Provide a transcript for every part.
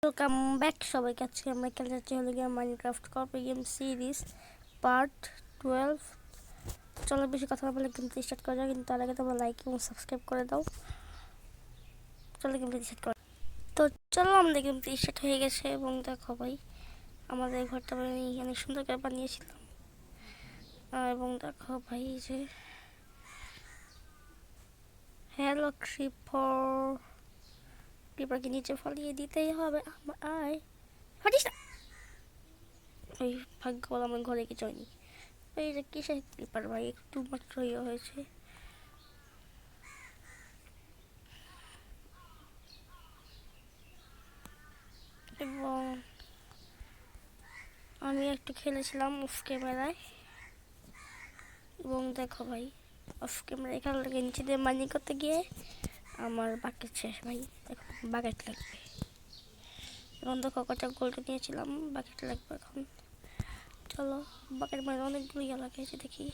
Welcome back সবাইকে। আজকে আমরা খেলতে যাচ্ছি হলো গিয়ে Minecraft copy game series part 12। চলো বেশি কথা না বলে গেমটি স্টার্ট করা যাক, কিন্তু তার আগে তোমরা লাইক এবং সাবস্ক্রাইব করে দাও। চলো গেমটি স্টার্ট করা। তো চলো আমাদের গেমটি স্টার্ট হয়ে গেছে এবং দেখো ভাই আমাদের ঘরটা আমি অনেক সুন্দর করে বানিয়েছিলাম। এবং দেখো ভাই যে হ্যালো ক্রিপারকে নিচে ফলিয়ে দিতেই হবে। আয় ফাটিস না, ওই ভাগ্য বলে আমার ঘরে কিছু হয়নি। এই যে কিসের ক্রিপার ভাই, একটু মাত্র ইয়ে হয়েছে। এবং আমি একটু খেলেছিলাম অফ ক্যামেরায়। এবং দেখো ভাই অফ ক্যামেরা এখানে লাগে নিচে দিয়ে মাইনিং করতে গিয়ে আমার বাকেট শেষ ভাই, এখন বাকেট লাগবে। এখন দেখো কটা গোল্ড নিয়েছিলাম, বাকেট লাগবে এখন। চলো বাকেট মানে অনেকগুলো ইয়ে লাগাইছে, দেখি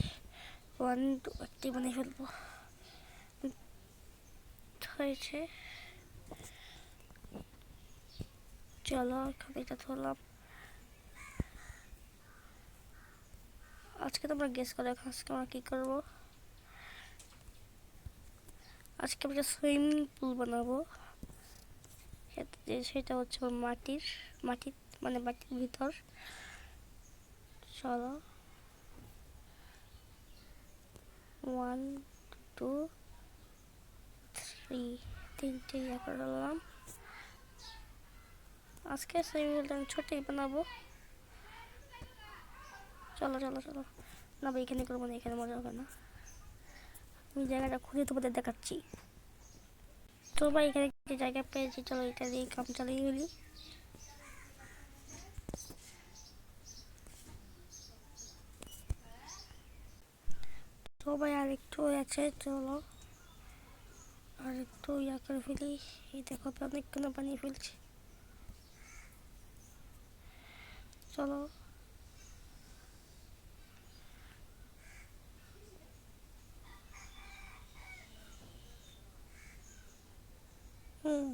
1 2 একটি বানিয়ে ফেলবো। হয়েছে, চলো এখন এটা ধরলাম। আজকে তোমরা গেস করো এখন আজকে আমরা কী করবো। আজকে আমরা সুইমিং পুল বানাবো, সেটা হচ্ছে মাটির মানে মাটির ভিতর। চলো 1 2 3 তিনটে ইয়ে করলাম। আজকে সুইমিং পুলটা আমি ছোটই বানাবো। চলো চলো চলো না ভাই এখানে করবো না, এখানে মজা হবে না। আমি জায়গাটা খুঁজে তোমাদের দেখাচ্ছি। তো ভাই এখানে একটি জায়গা পেয়েছি, চলো এটা দিয়ে কাম চালিয়ে ফেলি। তো ভাই আর একটু আছে, চলো আর একটু ইয়া করে ফেলি। এই দেখো অনেকক্ষণ বানিয়ে ফেলছি। চলো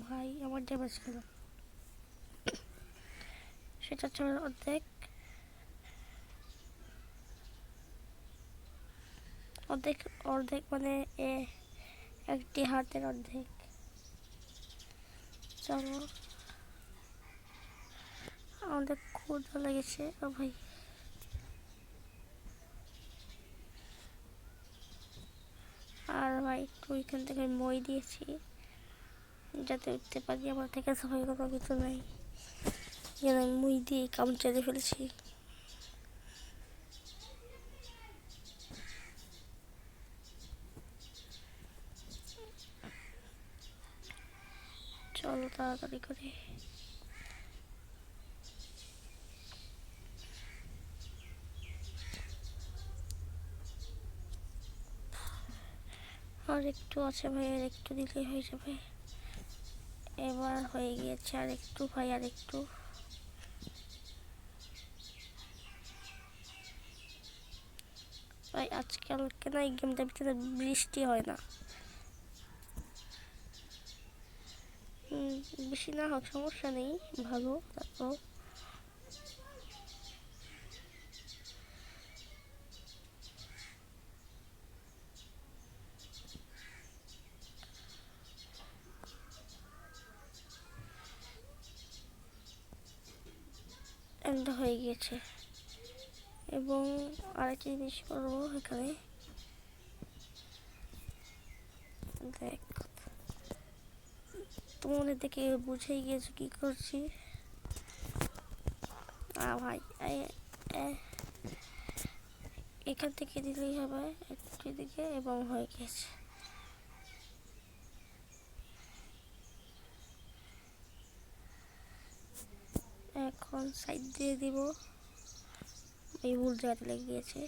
ভাই আমার ড্যামেজ খেলাম, সেটা চলো অর্ধেক অর্ধেক অর্ধেক মানে একটি হাতের অর্ধেক। চলো আমাদের ক্ষুধা লেগেছে ও ভাই। আর ভাই একটু ওইখান থেকে মই দিয়েছি যাতে উঠতে পারি, আমার থেকে সবাই কোনো কিছু নাই, যেন মই দিয়ে কাম চেড়ে ফেলেছি। চলো তাড়াতাড়ি করে। আর একটু আছে ভাই, আর একটু দিলেই হয়ে যাবে। এবার হয়ে গিয়েছে, আর একটু ভাই, আর একটু। ভাই আজকাল কেন এই গেমটার ভিতরে বৃষ্টি হয় না? বেশি না হোক সমস্যা নেই, ভালো। তারপর এন্ড হয়ে গিয়েছে। এবং আরেকটা জিনিস করবো এখানে, দেখ তোমাদের দেখে বুঝেই গিয়েছো কি করছি। ভাই এখান থেকে দিলেই হবে একটু দিকে, এবং হয়ে গেছে। এখন সাইড দিয়ে দিব, এই ভুল জায়গাতে লেগে গিয়েছে।